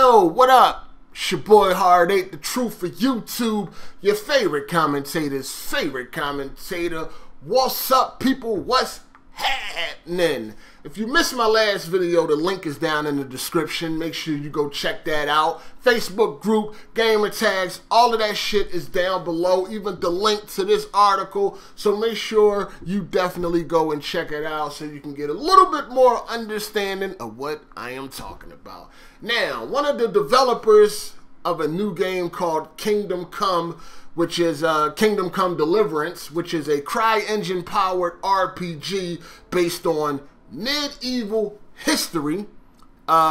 Yo, what up? It's your boy Hard 8, the truth for YouTube, your favorite commentator's favorite commentator. What's up, people? What's happening? If you missed my last video, the link is down in the description. Make sure you go check that out. Facebook group, gamer tags, all of that shit is down below, even the link to this article. So make sure you definitely go and check it out so you can get a little bit more understanding of what I am talking about. Now, one of the developers of a new game called Kingdom Come, which is Kingdom Come Deliverance, which is a CryEngine powered RPG based on medieval history.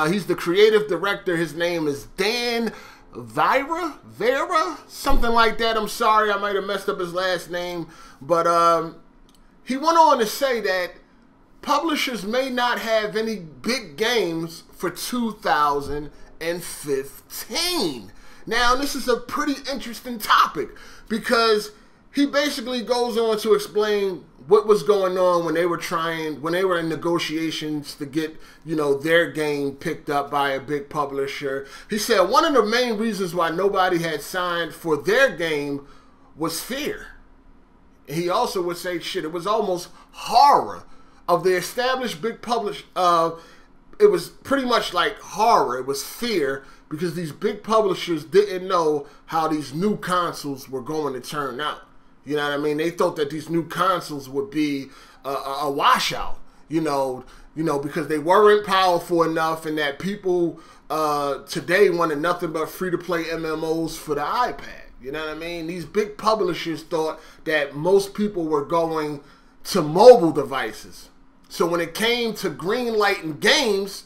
He's the creative director. His name is Dan Vera, something like that. I'm sorry, I might have messed up his last name, but he went on to say that publishers may not have any big games for 2015. Now, this is a pretty interesting topic because he basically goes on to explain what was going on when they were in negotiations to get, their game picked up by a big publisher. He said one of the main reasons why nobody had signed for their game was fear. He also would say, shit, it was almost horror of the established big publisher. It was pretty much like horror. It was fear because these big publishers didn't know how these new consoles were going to turn out. You know what I mean? They thought that these new consoles would be a washout, because they weren't powerful enough, and that people today wanted nothing but free-to-play MMOs for the iPad. You know what I mean? These big publishers thought that most people were going to mobile devices. So when it came to greenlighting games,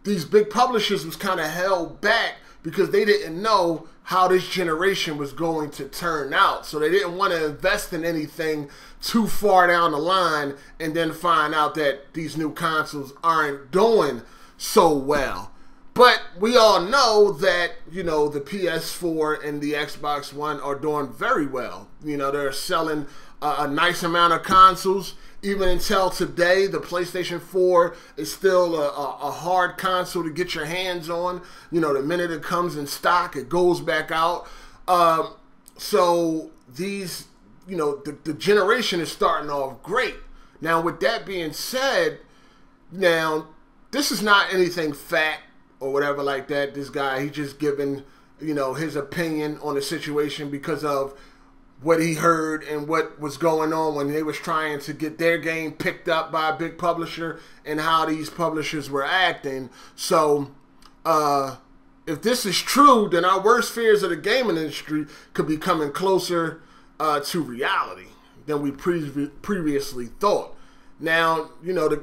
these big publishers was kind of held back because they didn't know how this generation was going to turn out. So they didn't want to invest in anything too far down the line and then find out that these new consoles aren't doing so well. But we all know that, the PS4 and the Xbox One are doing very well. They're selling a nice amount of consoles. Even until today, the PlayStation 4 is still a hard console to get your hands on. The minute it comes in stock, it goes back out. So these, the generation is starting off great. Now, with that being said, now, this is not anything fact or whatever like that. This guy, he's just giving, his opinion on the situation because of what he heard and what was going on when they was trying to get their game picked up by a big publisher and how these publishers were acting. So if this is true, then our worst fears of the gaming industry could be coming closer to reality than we previously thought. Now,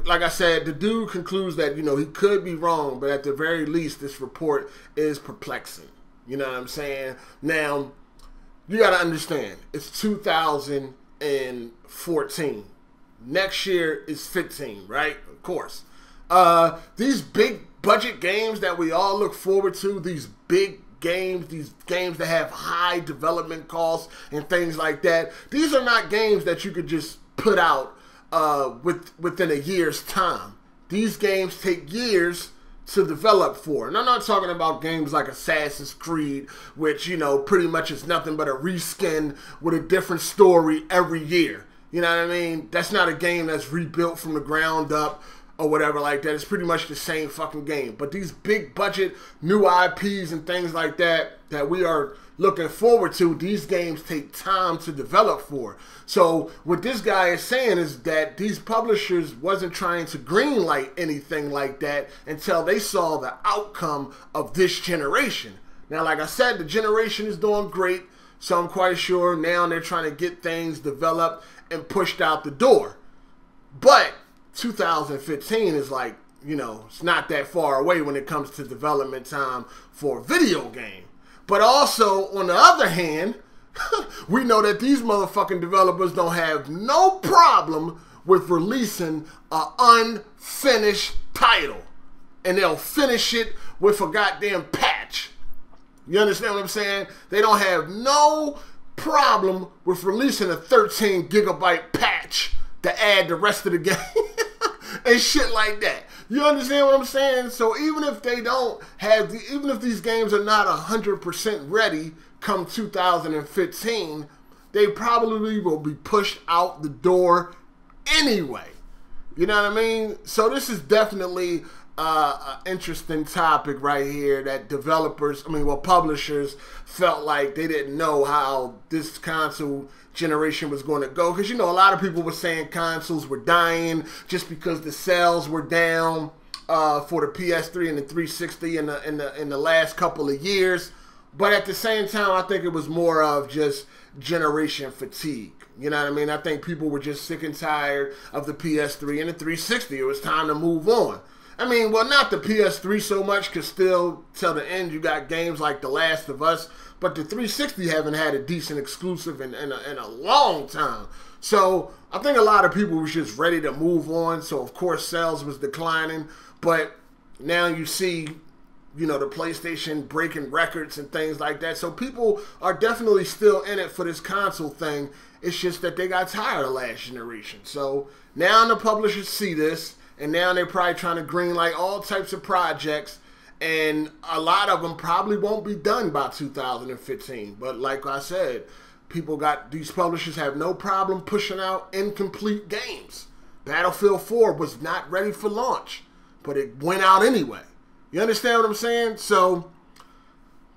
like I said, the dude concludes that, he could be wrong, but at the very least, this report is perplexing. You know what I'm saying? Now, you got to understand, it's 2014. Next year is 15, right? Of course. These big budget games that we all look forward to, these big games, these games that have high development costs and things like that, these are not games that you could just put out within a year's time. These games take years to develop for. And I'm not talking about games like Assassin's Creed, which, pretty much is nothing but a reskin with a different story every year. You know what I mean? That's not a game that's rebuilt from the ground up or whatever like that. It's pretty much the same fucking game. But these big budget new IPs and things like that we are looking forward to, these games take time to develop for. So what this guy is saying is that these publishers wasn't trying to greenlight anything like that until they saw the outcome of this generation. Now, like I said, the generation is doing great, so I'm quite sure now they're trying to get things developed and pushed out the door. But 2015 is like, it's not that far away when it comes to development time for a video game. But also, on the other hand, we know that these motherfucking developers don't have no problem with releasing an unfinished title. And they'll finish it with a goddamn patch. You understand what I'm saying? They don't have no problem with releasing a 13 gigabyte patch to add the rest of the game and shit like that. You understand what I'm saying? So even if they don't have, even if these games are not 100% ready come 2015, they probably will be pushed out the door anyway. You know what I mean? So this is definitely an interesting topic right here that publishers felt like they didn't know how this console generation was going to go. Because, you know, a lot of people were saying consoles were dying just because the sales were down for the PS3 and the 360 in the last couple of years. But at the same time, I think it was more of just generation fatigue. You know what I mean? I think people were just sick and tired of the PS3 and the 360. It was time to move on. I mean, well, not the PS3 so much, because still, till the end, you got games like The Last of Us. But the 360 haven't had a decent exclusive in a long time. So I think a lot of people were just ready to move on. So, of course, sales was declining. But now you see, you know, the PlayStation breaking records and things like that. So people are definitely still in it for this console thing. It's just that they got tired of last generation. So now the publishers see this, and now they're probably trying to greenlight all types of projects, and a lot of them probably won't be done by 2015. But like I said, these publishers have no problem pushing out incomplete games. Battlefield 4 was not ready for launch, but it went out anyway. You understand what I'm saying? So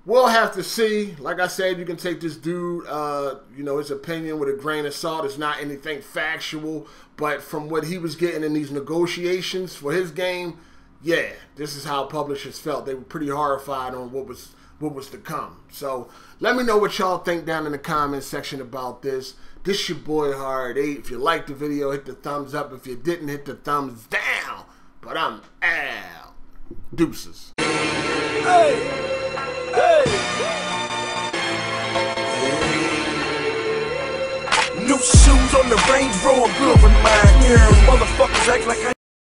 we'll have to see. Like I said, you can take this dude, you know, his opinion with a grain of salt. It's not anything factual, but from what he was getting in these negotiations for his game, yeah, this is how publishers felt. They were pretty horrified on what was to come. So let me know what y'all think down in the comments section about this. This your boy Hard 8. If you liked the video, hit the thumbs up. If you didn't, hit the thumbs down. But I'm out. Deuces. Hey! Hey! New shoes on the Range Rover, good with mine. Motherfuckers act like I